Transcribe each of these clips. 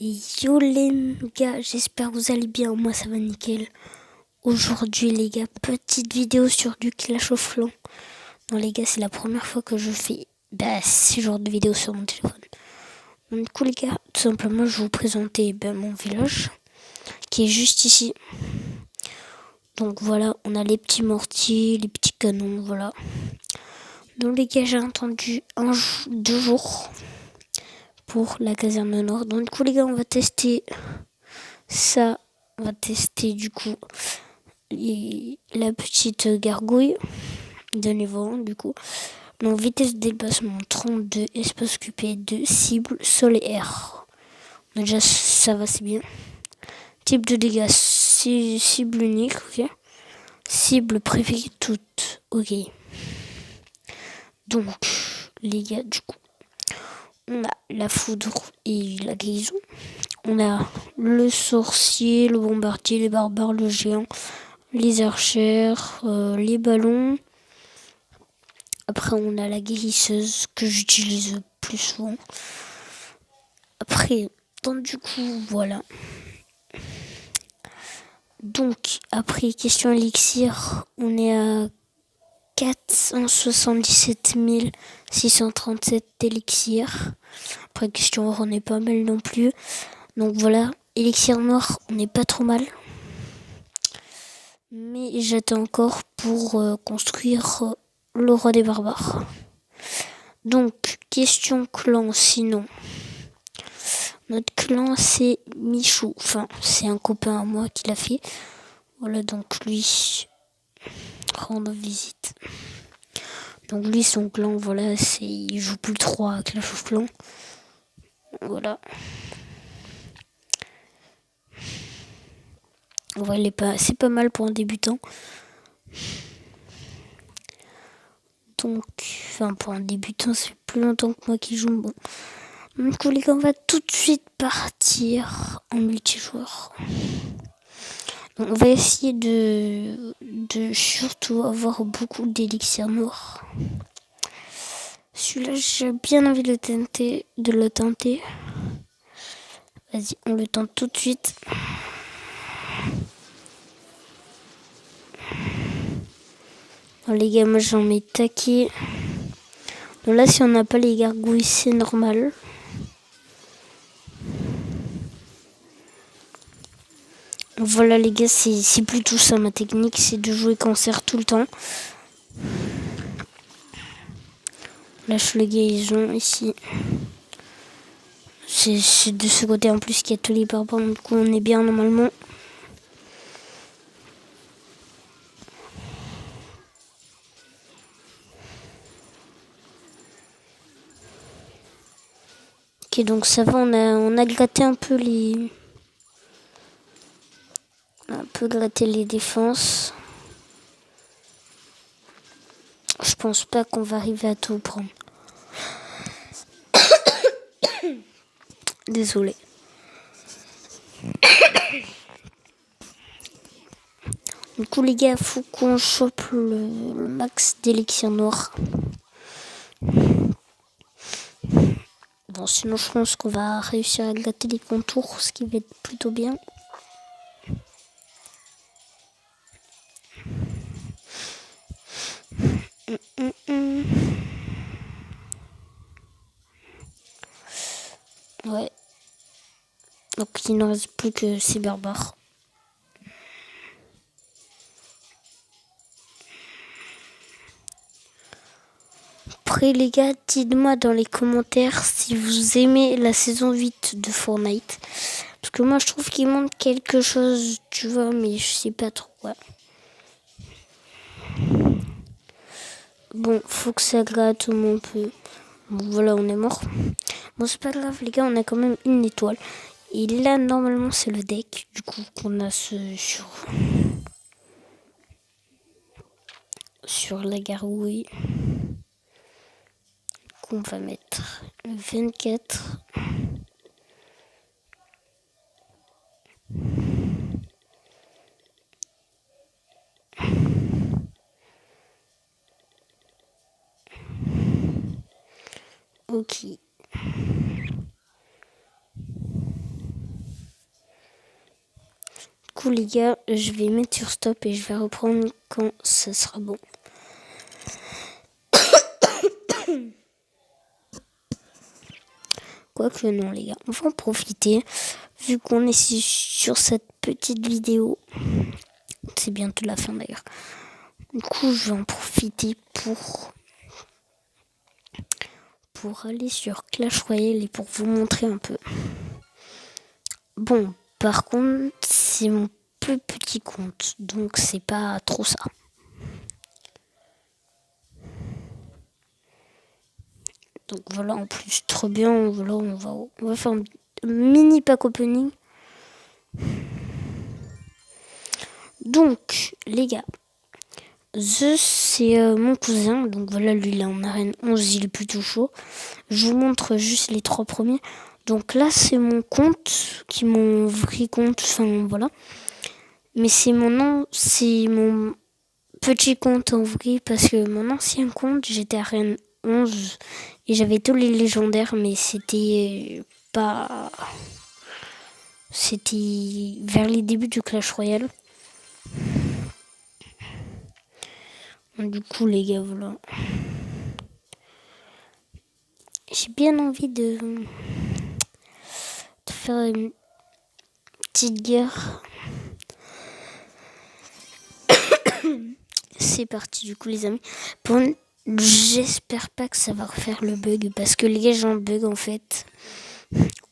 Et yo les gars, j'espère que vous allez bien, moi ça va nickel. Aujourd'hui les gars, petite vidéo sur du Clash of Clans. Non les gars, c'est la première fois que je fais ce genre de vidéo sur mon téléphone. Donc, du coup les gars, tout simplement je vais vous présenter mon village qui est juste ici. Donc voilà, on a les petits mortiers, les petits canons, voilà. Donc les gars, j'ai attendu 2 jours pour la caserne nord. Donc du coup les gars, on va tester ça. On va tester du coup la petite gargouille de niveau 1 du coup. Donc vitesse de déplacement 32, espace occupé 2, cible, sol et air. Donc, déjà ça va, c'est bien. Type de dégâts, cible unique, ok. Cible préférée toute, ok. Donc les gars, du coup, on a la foudre et la guérison. On a le sorcier, le bombardier, les barbares, le géant, les archères, les ballons. Après, on a la guérisseuse que j'utilise plus souvent. Après, donc du coup, voilà. Donc, après, question élixir, on est à 477 637 élixirs. Après, question or, on n'est pas mal non plus. Donc voilà, élixir noir, on n'est pas trop mal. Mais j'attends encore pour construire le roi des barbares. Donc, question clan, sinon. Notre clan, c'est Michou. Enfin, c'est un copain à moi qui l'a fait. Voilà, donc lui, rendre visite. Donc lui, son clan, voilà, il joue plus le 3 à Clash of Clans. Voilà. Ouais, c'est pas mal pour un débutant. Donc, enfin, pour un débutant, c'est plus longtemps que moi qui joue. Bon. Donc, les gars, on va tout de suite partir en multijoueur. Donc, on va essayer de surtout avoir beaucoup d'élixirs noirs. Celui-là, j'ai bien envie de le tenter. Vas-y, on le tente tout de suite. Bon, les gars, moi j'en mets taqué. Donc là, si on n'a pas les gargouilles, c'est normal. Voilà les gars, c'est plutôt ça ma technique, c'est de jouer cancer tout le temps. Lâche les guérisons ici. C'est de ce côté en plus qu'il y a tous les barbares, du coup on est bien normalement. Ok, donc ça va, on a gratté un peu les... On a un peu gratté les défenses. Je pense pas qu'on va arriver à tout prendre. Désolé. Du coup les gars, faut qu'on chope le max d'élixir noir. Bon, sinon je pense qu'on va réussir à glatter les contours, ce qui va être plutôt bien. Ouais. Donc il ne reste plus que ces barbares. Après les gars, dites-moi dans les commentaires si vous aimez la saison 8 de Fortnite. Parce que moi je trouve qu'il manque quelque chose, tu vois, mais je sais pas trop quoi. Bon, faut que ça gratte au moins un peu. Bon, voilà, on est mort. Bon, c'est pas grave les gars, on a quand même une étoile. Et là, normalement, c'est le deck, du coup, qu'on a sur la gargouille. On va mettre le 24. Ok. coup, les gars, je vais mettre sur stop et je vais reprendre quand ça sera bon. Quoique non, les gars, on va en profiter. Vu qu'on est sur cette petite vidéo. C'est bientôt la fin d'ailleurs. Du coup, je vais en profiter pour aller sur Clash Royale et pour vous montrer un peu. Bon, par contre, c'est mon plus petit compte, donc c'est pas trop ça. Donc voilà, en plus, trop bien. Voilà, on va faire un mini pack opening. Donc, les gars, c'est mon cousin. Donc voilà, lui, il est en arène 11, il est plutôt chaud. Je vous montre juste les 3 premiers. Donc là, c'est mon compte, qui est mon vrai compte. Enfin, voilà. Mais c'est mon petit compte en vrai, parce que mon ancien compte, j'étais arène 11 et j'avais tous les légendaires, mais c'était pas... C'était vers les débuts du Clash Royale. Du coup, les gars, voilà. J'ai bien envie de faire une petite guerre. C'est parti, du coup, les amis. J'espère pas que ça va refaire le bug, parce que les gars, j'ai un bug, en fait.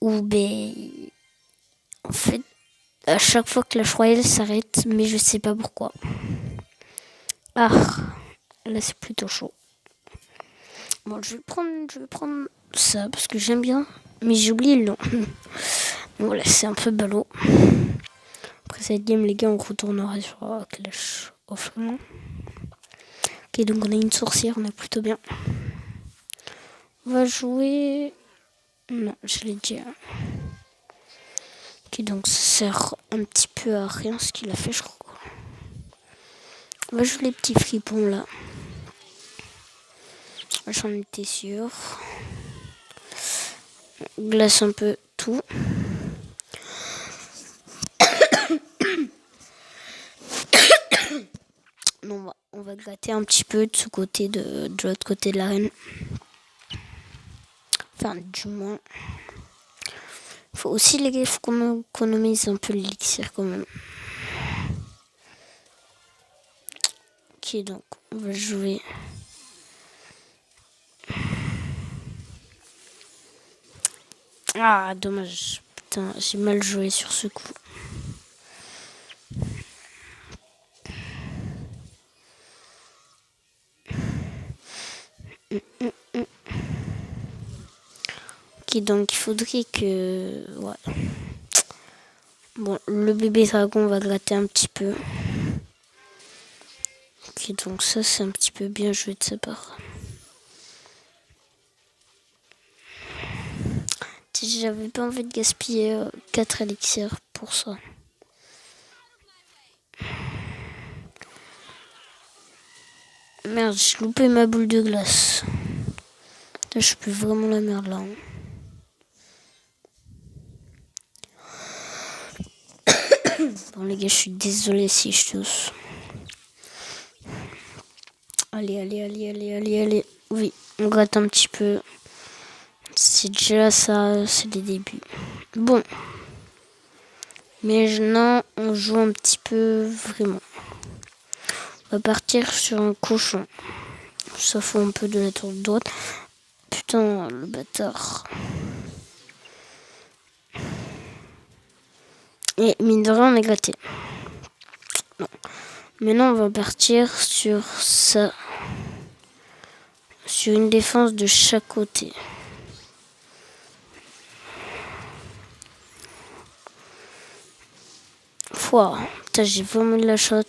Où, en fait, à chaque fois que Clash Royale s'arrête, mais je sais pas pourquoi. Ah, là, c'est plutôt chaud. Bon, je vais prendre ça parce que j'aime bien, mais j'ai oublié le nom. Voilà, c'est un peu ballot. Après cette game, les gars, on retournera sur Clash of Clans. Ok, donc on a une sorcière, on est plutôt bien. On va jouer... Non, je l'ai dit. Ok, donc ça sert un petit peu à rien ce qu'il a fait, je crois. On va jouer les petits fripons là. J'en étais sûr. Glace un peu tout. Non, on va gratter un petit peu de ce côté, de l'autre côté de l'arène. Enfin, du moins. Faut aussi, les gars, il faut qu'on économise un peu l'élixir quand même. Ok, donc, on va jouer. Ah, dommage. Putain, j'ai mal joué sur ce coup. Ok, donc il faudrait que... Ouais. Bon, le bébé dragon va gratter un petit peu. Ok, donc ça, c'est un petit peu bien joué de sa part. J'avais pas envie de gaspiller 4 élixirs pour ça. Merde, j'ai loupé ma boule de glace. Là, je peux vraiment la merde là. Bon les gars, je suis désolée si je tousse. Allez. Oui, on gratte un petit peu. C'est déjà ça, c'est les débuts. Bon. Maintenant, on joue un petit peu vraiment. On va partir sur un cochon. Ça fout un peu de la tour de droite. Putain, le bâtard. Et mine de rien, on est gratté. Non. Maintenant, on va partir sur ça. Sur une défense de chaque côté. Pouah, putain, j'ai vraiment de la shot.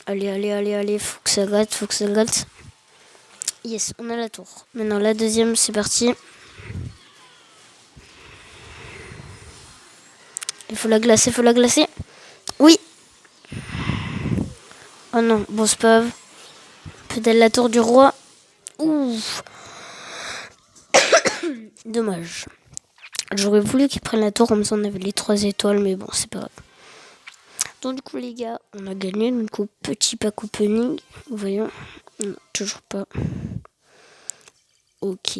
Allez, faut que ça gratte. Yes, on a la tour. Maintenant, la deuxième, c'est parti. Il faut la glacer. Oui. Oh non, bon, c'est pas grave. Peut-être la tour du roi. Ouf. Dommage. J'aurais voulu qu'ils prennent la tour comme ça on avait les 3 étoiles, mais bon, c'est pas grave. Donc du coup les gars, on a gagné. Donc au petit pack opening, voyons, non, toujours pas. Ok.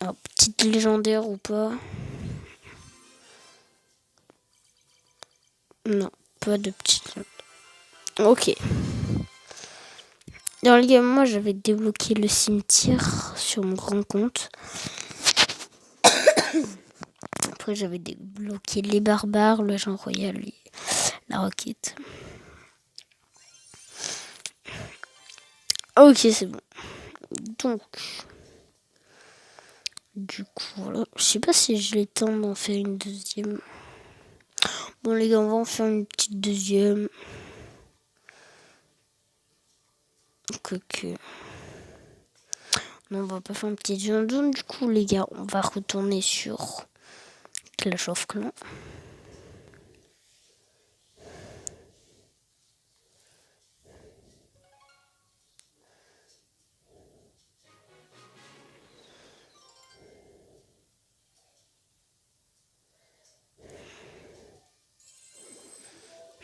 Alors, petite légendaire ou pas? Non, pas de petite légendaire. Ok. Dans les gars, moi j'avais débloqué le cimetière sur mon grand compte. Après j'avais débloqué les barbares, le Jean Royal et la roquette. Ok, c'est bon. Donc, du coup, voilà. Je sais pas si j'ai le temps d'en faire une deuxième. Bon, les gars, on va en faire une petite deuxième. Que... Non, on va pas faire une petite deuxième. Du coup, les gars, on va retourner sur Clash of Clans.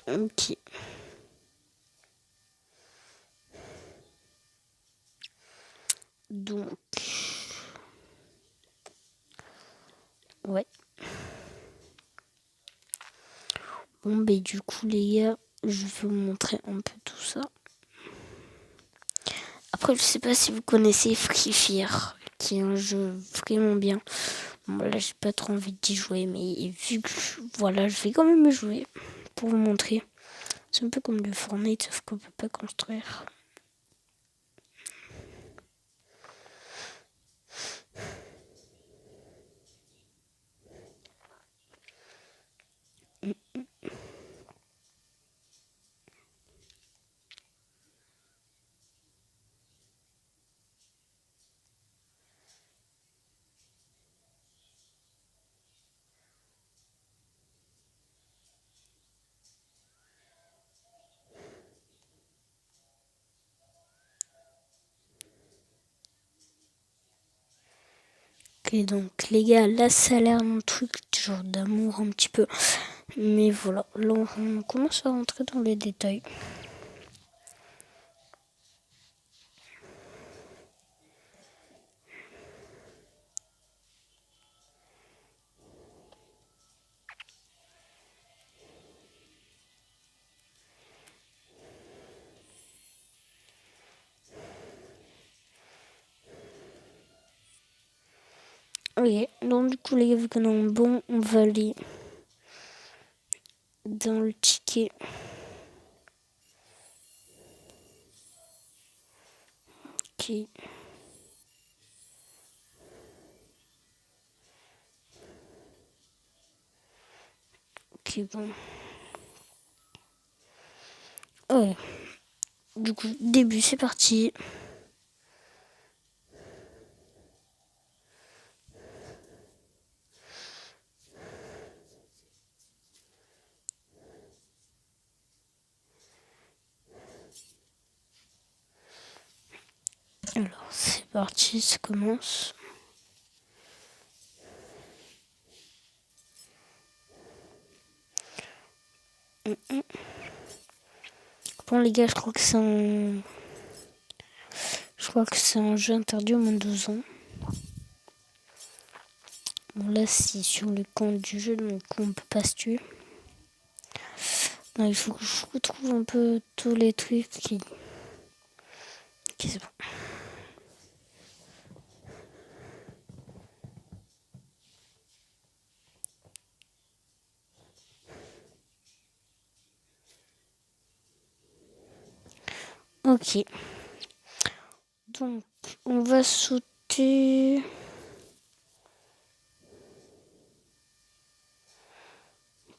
Ok. Donc, ouais. Bon, ben du coup, les gars, je vais vous montrer un peu tout ça. Après, je sais pas si vous connaissez Free Fire, qui est un jeu vraiment bien. Bon, là, j'ai pas trop envie d'y jouer, mais vu que, voilà, je vais quand même y jouer pour vous montrer. C'est un peu comme le Fortnite, sauf qu'on peut pas construire. Ok, donc les gars, là ça a l'air un truc genre d'amour un petit peu. Mais voilà, là on commence à rentrer dans les détails. Ok, donc du coup les gars, vu qu'on est bon, on va aller dans le ticket. Ok. Ok, bon. Ouais. Du coup, début, c'est parti. Alors, c'est parti, ça commence. Bon, les gars, je crois que c'est un... Je crois que c'est un jeu interdit au moins de 12 ans. Bon, là, c'est sur le compte du jeu, donc on peut pas se tuer. Non, il faut que je retrouve un peu tous les trucs qui... Ok, c'est bon. Ok. Donc, on va sauter...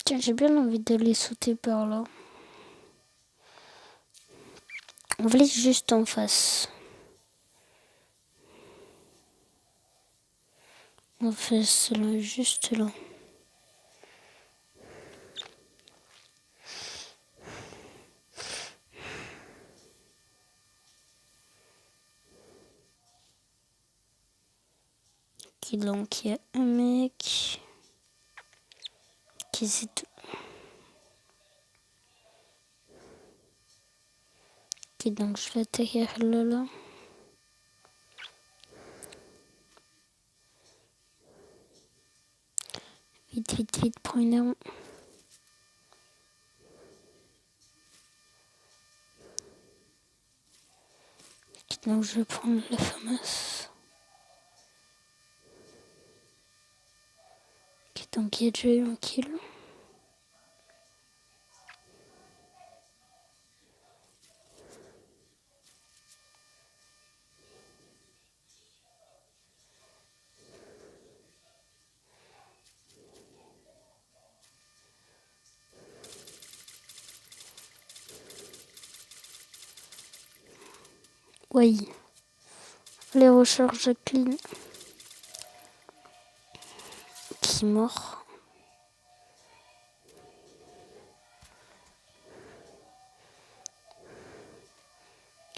Tiens, j'ai bien envie d'aller sauter par là. On va aller juste en face. En face, là, juste là. Ok, donc il y a un mec qui c'est tout. Ok, donc je vais attaquer là. Vite, prends une arme. Ok, donc je vais prendre la fameuse. Ok, donc il y a déjà eu un kill. Oui. Les recharges Jacqueline. Qui est mort.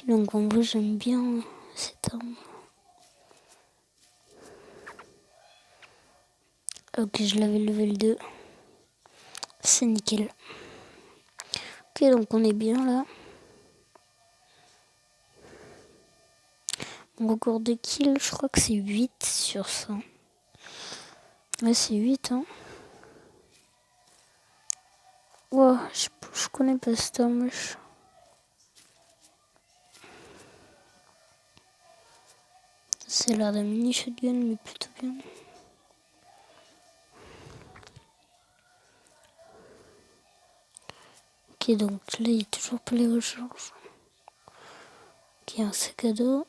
Donc en vrai j'aime bien cette arme. Ok, je l'avais level 2. C'est nickel. Ok, donc on est bien là. Mon record de kill, je crois que c'est 8 sur 100. Ouais, c'est 8, hein. Wow, je connais pas cette arme. C'est l'air d'un mini shotgun, mais plutôt bien. Ok, donc là, il n'y a toujours pas les recharges. Ok, un sac à dos.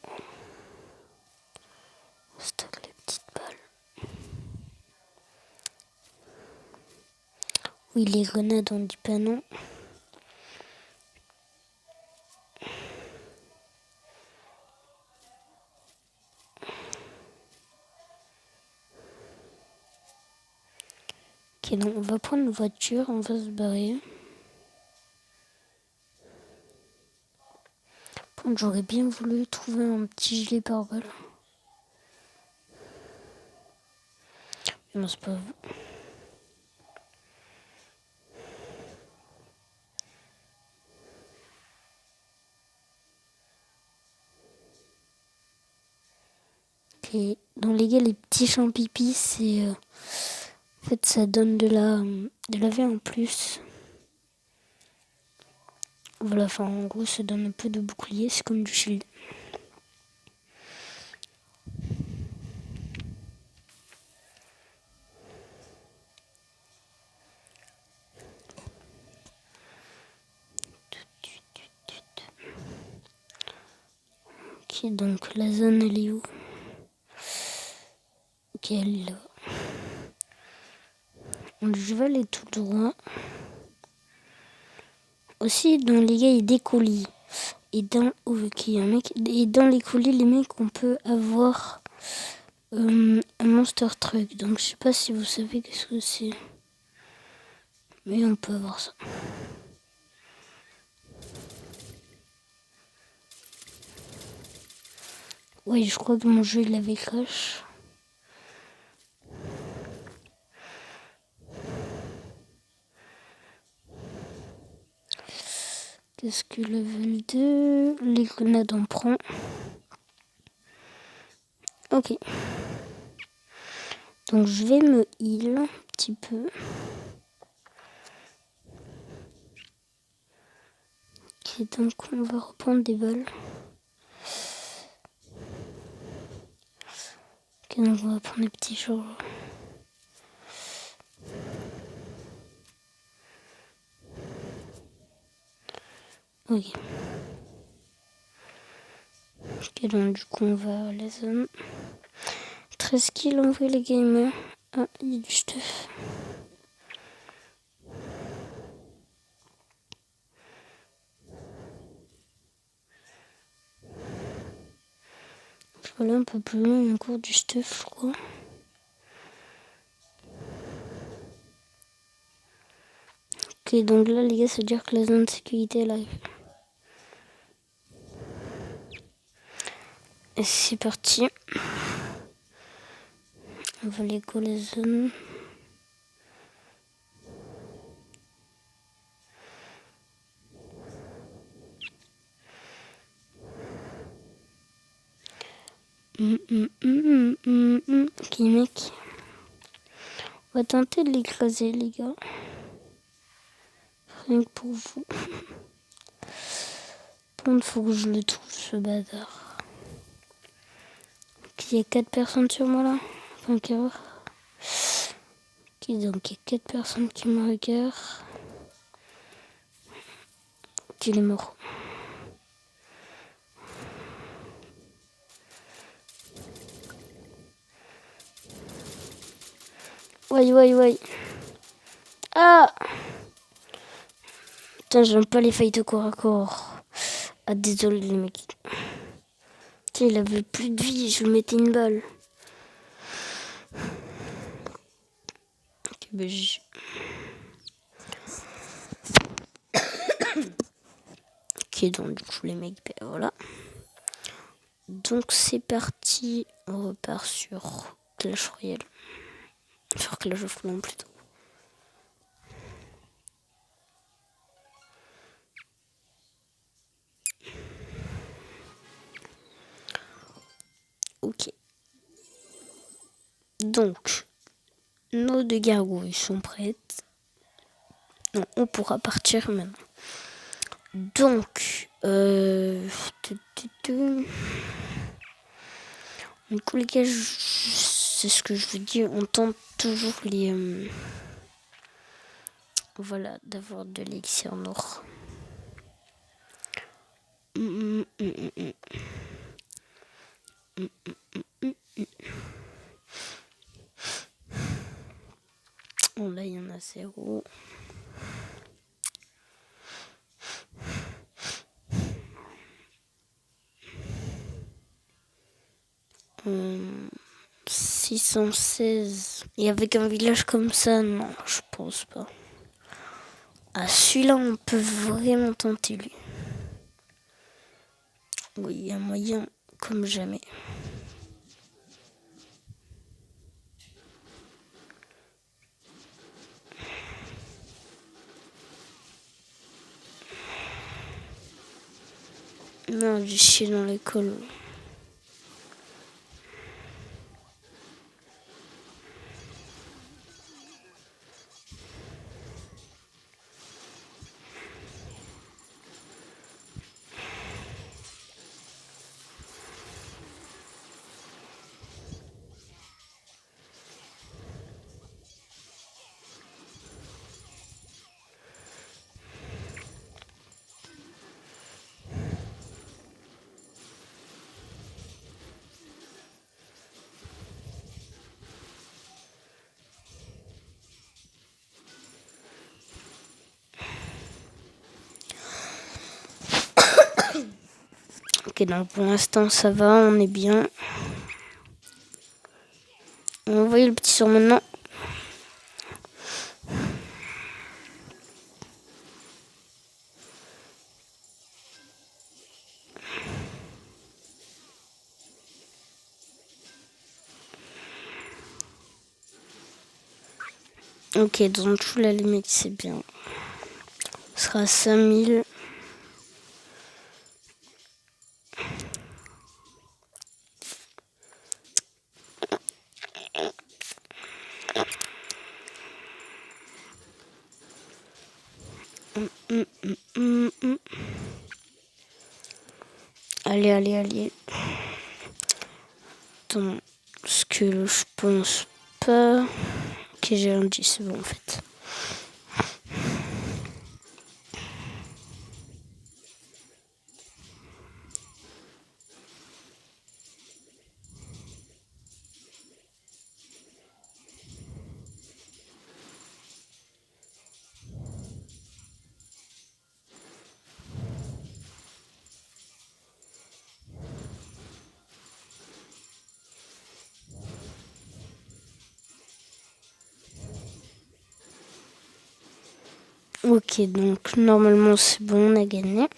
On stocke les petites balles. Oui, les grenades, on dit pas non. Ok, donc on va prendre une voiture, on va se barrer. Bon, j'aurais bien voulu trouver un petit gilet pare-balles. Non, c'est pas... Ok, donc les gars, les petits champs pipi, c'est... En fait, ça donne de la vie en plus. Voilà, enfin, en gros, ça donne un peu de bouclier, c'est comme du shield. Ok, donc la zone, elle est où? Ok, elle est là. Donc, je vais aller tout droit. Aussi, dans les gars, il y a des colis. Et dans, et dans les colis, les mecs, on peut avoir un monster truck. Donc, je sais pas si vous savez qu'est-ce que c'est. Mais on peut avoir ça. Oui, je crois que mon jeu, il avait crash. Qu'est-ce que level 2? Les grenades, on prend. Ok. Donc, je vais me heal un petit peu. Ok, donc on va reprendre des balles. Ok, donc on va prendre des petits jours. Ok. Ok, donc du coup on va à la zone. 13 kills en vrai les gamers. Ah, il y a du stuff. Je vais aller un peu plus loin, il y a encore du stuff je crois. Ok, donc là les gars, ça veut dire que la zone de sécurité elle arrive. Et c'est parti. On va les coller zones. Ok, mec. On va tenter de l'écraser, les gars. Rien que pour vous. Bon, faut que je le trouve, ce bâtard. Il y a 4 personnes sur moi, là. Enfin, ok, donc il y a 4 personnes qui me regardent. Il est mort. Ouais. Ah! Putain, j'aime pas les fights au corps à corps. Ah, désolé les mecs. Tiens, il avait plus de vie, je lui mettais une balle. Ok, ok, donc du coup les mecs, ben voilà. Donc c'est parti, on repart sur Clash Royale. Sur Clash of Clans plutôt. Ok. Donc, nos 2 gargouilles sont prêtes. Non, on pourra partir maintenant. Donc, du coup les gars, c'est ce que je vous dis, on tente toujours les... voilà, d'avoir de l'élixir noir. Bon, là, il y en a 0. Hum, 616. Et avec un village comme ça, non, je pense pas. Ah, celui-là, on peut vraiment tenter, lui. Oui, il y a moyen comme jamais. Non, du chier dans l'école. Ok, donc pour l'instant, ça va, on est bien. On va envoyer le petit sort maintenant. Ok, donc tout la limite, c'est bien. Ce sera 5000. Allez. Attends, ce que je pense pas. Ok, j'ai un 10, c'est bon en fait. Ok, donc normalement c'est bon, on a gagné.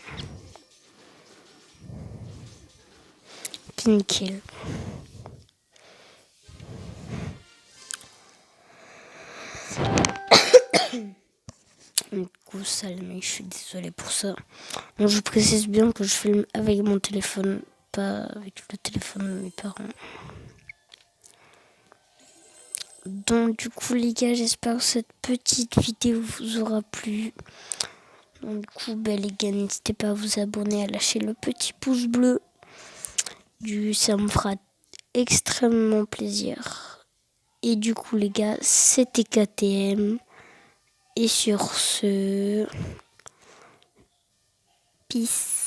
Nickel. Du coup, ça, mais je suis désolée pour ça. Bon, je précise bien que je filme avec mon téléphone, pas avec le téléphone de mes parents. Donc du coup les gars, j'espère que cette petite vidéo vous aura plu. Donc du coup les gars, n'hésitez pas à vous abonner, à lâcher le petit pouce bleu. Ça me fera extrêmement plaisir. Et du coup les gars, c'était KTM. Et sur ce, peace.